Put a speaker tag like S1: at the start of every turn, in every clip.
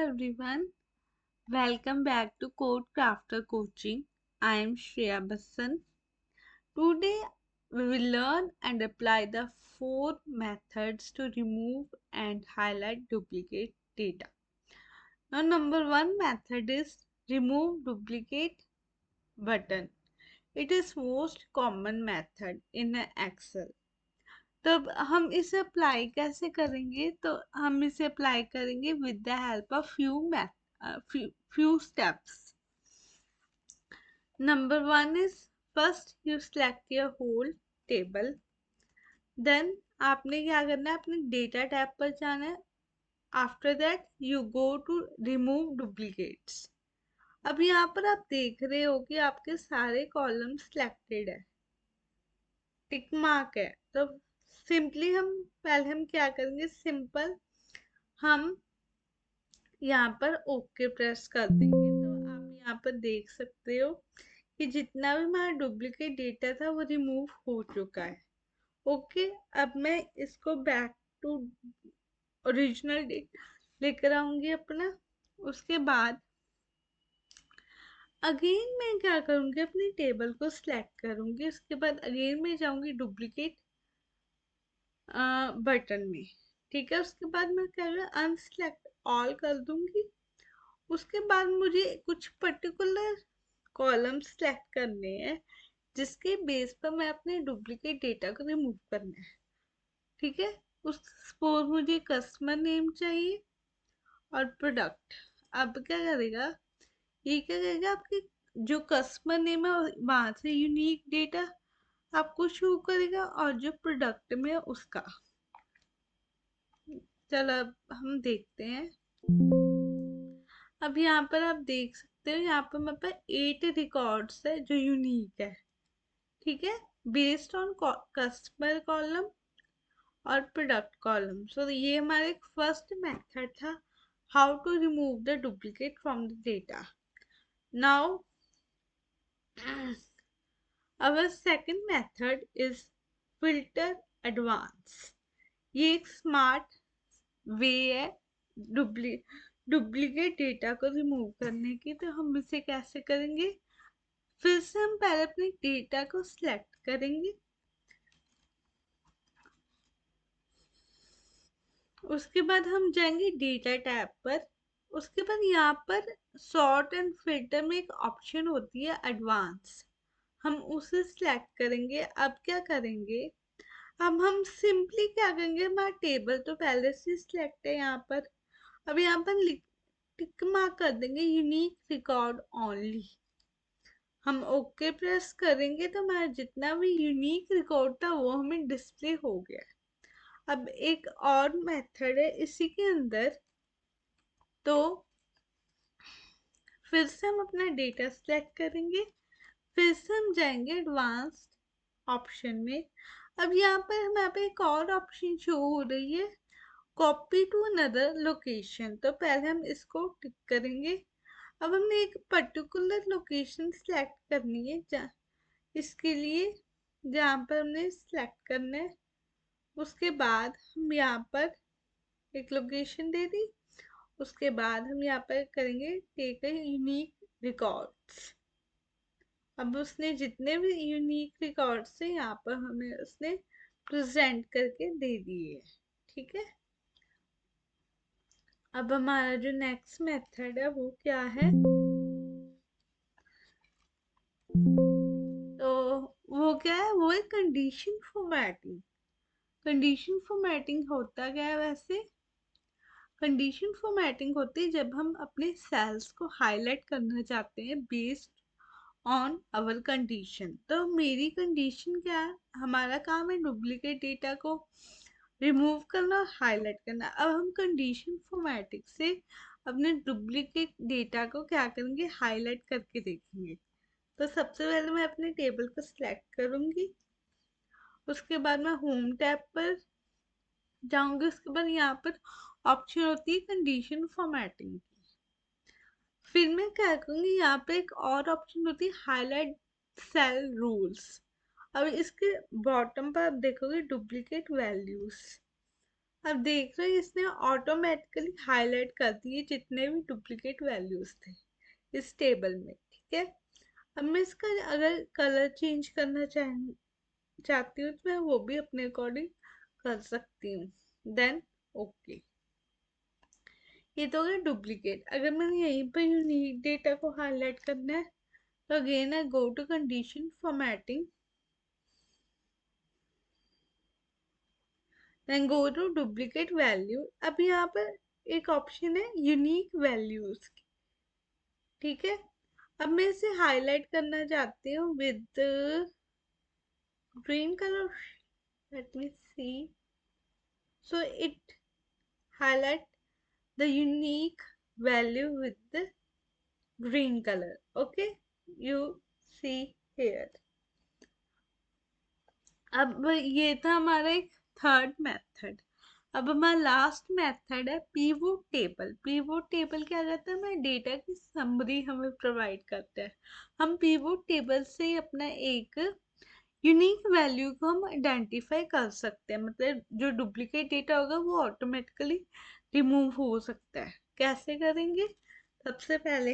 S1: everyone. Welcome back to Code Crafter Coaching. I am Shreya Bassan. Today we will learn and apply the four methods to remove and highlight duplicate data. Now, number one method is remove duplicate button. It is most common method in Excel. तो अब हम इसे apply कैसे करेंगे, तो हम इसे apply करेंगे with the help of few steps. Number one is first you select your whole table. Then आपने क्या करना है, अपने डेटा टैब पर जाना है. After that you go to remove duplicates. अब यहाँ पर आप देख रहे हो कि आपके सारे कॉलम सिलेक्टेड है, टिक मार्क है. तो सिंपली हम क्या करेंगे, सिंपल हम यहाँ पर ओके प्रेस कर देंगे. तो आप यहाँ पर देख सकते हो कि जितना भी हमारा डुप्लीकेट डेटा था वो रिमूव हो चुका है. ओके, अब मैं इसको बैक टू ओरिजिनल डेटा लेकर आऊंगी अपना. उसके बाद अगेन मैं क्या करूंगी, अपनी टेबल को सिलेक्ट करूंगी. उसके बाद अगेन मैं जाऊंगी डुप्लीकेट बटन में. ठीक है, उसके बाद मैं क्या करूँ, अनसेलेक्ट ऑल कर दूंगी. उसके बाद मुझे कुछ पर्टिकुलर कॉलम सेलेक्ट करने हैं जिसके बेस पर मैं अपने डुप्लीकेट डेटा को रिमूव करना है. ठीक है, उस सपोज मुझे कस्टमर नेम चाहिए और प्रोडक्ट. अब क्या करेगा, ये क्या करेगा, आपके जो कस्टमर नेम है वहां से यूनिक डेटा आपको शो करेगा और जो प्रोडक्ट में है उसका. चलो अब हम देखते हैं. अब यहाँ पर आप देख सकते हो, यहाँ पर मेरे पास 8 रिकॉर्ड्स है जो यूनिक है. ठीक है, बेस्ड ऑन कस्टमर कॉलम और प्रोडक्ट कॉलम. सो ये हमारा एक फर्स्ट मेथड था, how to remove the duplicate from the data. Now our second method is filter advance. ये एक स्मार्ट वे है डुप्लीकेट डेटा को रिमूव करने की. तो हम इसे कैसे करेंगे, फिर से हम पहले अपने डेटा को सिलेक्ट करेंगे. उसके बाद हम जाएंगे डेटा टैब पर. उसके बाद यहाँ पर सॉर्ट एंड फिल्टर में एक ऑप्शन होती है एडवांस, हम उसे सिलेक्ट करेंगे. अब क्या करेंगे, अब हम सिंपली क्या करेंगे, हमारा टेबल तो पहले से सिलेक्ट है यहाँ पर. अब यहाँ पर टिक मार्क कर देंगे यूनिक रिकॉर्ड ओनली. हम ओके प्रेस करेंगे तो हमारा जितना भी यूनिक रिकॉर्ड था वो हमें डिस्प्ले हो गया. अब एक और मेथड है इसी के अंदर. तो फिर से हम अपना डेटा सेलेक्ट करेंगे, फिर से हम जाएंगे एडवांस्ड ऑप्शन में. अब यहाँ पर हमारे पे एक और ऑप्शन शो हो रही है, कॉपी टू अनदर लोकेशन. तो पहले हम इसको टिक करेंगे. अब हमने एक पर्टिकुलर लोकेशन सेलेक्ट करनी है इसके लिए, जहाँ पर हमने सेलेक्ट करना है. उसके बाद हम यहाँ पर एक लोकेशन दे दी. उसके बाद हम यहाँ पर करेंगे टेक अ यूनिक रिकॉर्ड्स. अब उसने जितने भी यूनिक रिकॉर्ड्स थे यहाँ पर हमें उसने प्रेजेंट करके दे दिए. ठीक है, अब हमारा जो नेक्स्ट मेथड है वो क्या है, तो वो क्या है, वो है कंडीशन फॉर्मेटिंग. कंडीशन फॉर्मेटिंग होता क्या है, वैसे कंडीशन फॉर्मेटिंग होती है जब हम अपने सेल्स को हाईलाइट करना चाहते हैं बेस्ड ऑन अवर कंडीशन. तो मेरी कंडीशन क्या है, हमारा काम है डुप्लीकेट डेटा को रिमूव करना और हाईलाइट करना. अब हम कंडीशन फॉर्मेटिंग से अपने डुप्लीकेट डेटा को क्या करेंगे, हाईलाइट करके देखेंगे. तो सबसे पहले मैं अपने टेबल को सिलेक्ट करूंगी. उसके बाद मैं होम टैब पर जाऊंगी. उसके बाद यहाँ पर ऑप्शन होती है कंडीशन फॉर्मेटिंग की. फिर मैं क्या करूंगी, यहाँ पे एक और ऑप्शन होती है हाईलाइट सेल रूल्स. अब इसके बॉटम पर आप देखोगे डुप्लीकेट वैल्यूज. अब देख रहे हो इसने ऑटोमेटिकली हाईलाइट कर दिए जितने भी डुप्लीकेट वैल्यूज थे इस टेबल में। ठीक है, अब मैं इसका अगर कलर चेंज करना चाहती हूँ तो मैं वो भी अपने अकॉर्डिंग कर सकती हूँ। देन ओके, ये तो हो गया डुप्लीकेट। अगर मैंने यहीं पर यूनिक डेटा को हाईलाइट करना है तो again I go to condition formatting, then go to duplicate value. अब यहाँ पर एक ऑप्शन है यूनिक वैल्यूज, ठीक है। अब मैं इसे हाईलाइट करना चाहती हूँ with green colour, let me see, so it highlight the unique value with the green color. Okay, you see here. अब ये था हमारा एक थर्ड मेथड। अब हमारा लास्ट मेथड है पीवोट टेबल। पीवोट टेबल क्या करता है, हमें डेटा की समरी हमें प्रोवाइड करता है। हम पीवोट टेबल से ही अपना एक यूनिक वैल्यू को हम आइडेंटिफाई कर सकते हैं, मतलब जो डुप्लीकेट डेटा होगा वो ऑटोमेटिकली रिमूव हो सकता है। कैसे करेंगे, सबसे पहले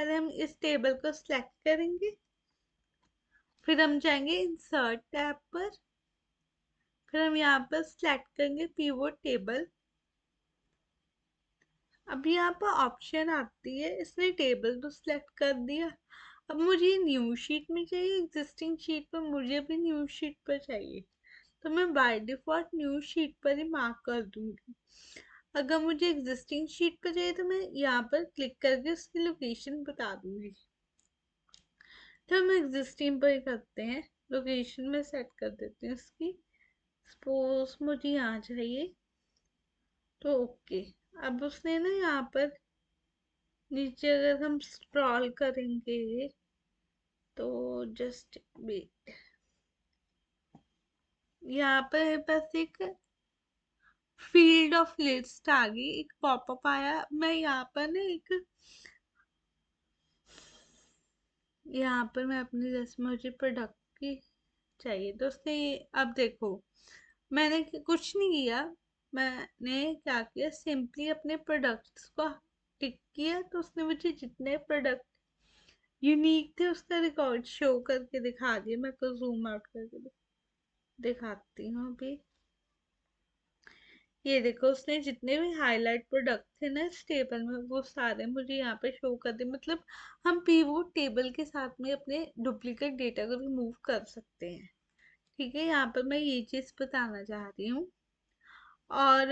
S1: हम इस टेबल को सिलेक्ट करेंगे, फिर हम जाएंगे इंसर्ट टैब पर, फिर हम यहाँ पर सिलेक्ट करेंगे पीवोट टेबल। अब यहाँ पर ऑप्शन आती है, इसने टेबल तो सिलेक्ट कर दिया, अब मुझे न्यू शीट में चाहिए, एग्जिस्टिंग शीट पर मुझे भी न्यू शीट पर चाहिए, तो मैं बाय डिफॉल्ट न्यू शीट पर ही मार्क कर दूंगी। अगर मुझे एग्जिस्टिंग शीट पर चाहिए तो मैं यहाँ पर क्लिक करके उसकी लोकेशन बता दूंगी। तो हम एग्जिस्टिंग पर ही करते हैं, लोकेशन में सेट कर देते हैं उसकी। सपोज मुझे यहाँ चाहिए तो ओके। अब उसने ना यहाँ पर नीचे अगर हम स्क्रॉल करेंगे तो जस्ट वेट, यहाँ पर बस एक फील्ड ऑफ लिस्ट आ गई, एक पॉपअप आया। मैं यहाँ पर ना एक, यहाँ पर मैं अपनी जैसे मुझे प्रोडक्ट की चाहिए तो उसने अब देखो मैंने कुछ नहीं किया, मैंने क्या किया, सिंपली अपने प्रोडक्ट्स को टिक किया तो उसने मुझे जितने प्रोडक्ट यूनिक थे उसका रिकॉर्ड शो करके दिखा दिया। मैं को जूम आउट करके दिखाती हूँ अभी। ये देखो उसने जितने भी हाईलाइट प्रोडक्ट थे ना इस टेबल में वो सारे मुझे यहाँ पे शो कर दिए। मतलब हम पीवोट टेबल के साथ में अपने डुप्लीकेट डेटा को रिमूव कर सकते हैं। ठीक है, यहाँ पर मैं ये चीज़ बताना चाह रही हूँ। और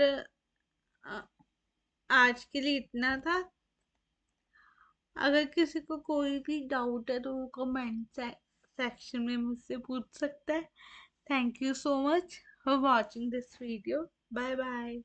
S1: अ, आज के लिए इतना था। अगर किसी को कोई भी डाउट है तो वो कमेंट सेक्शन में मुझसे पूछ सकता है। Thank you so much for watching this video. Bye bye.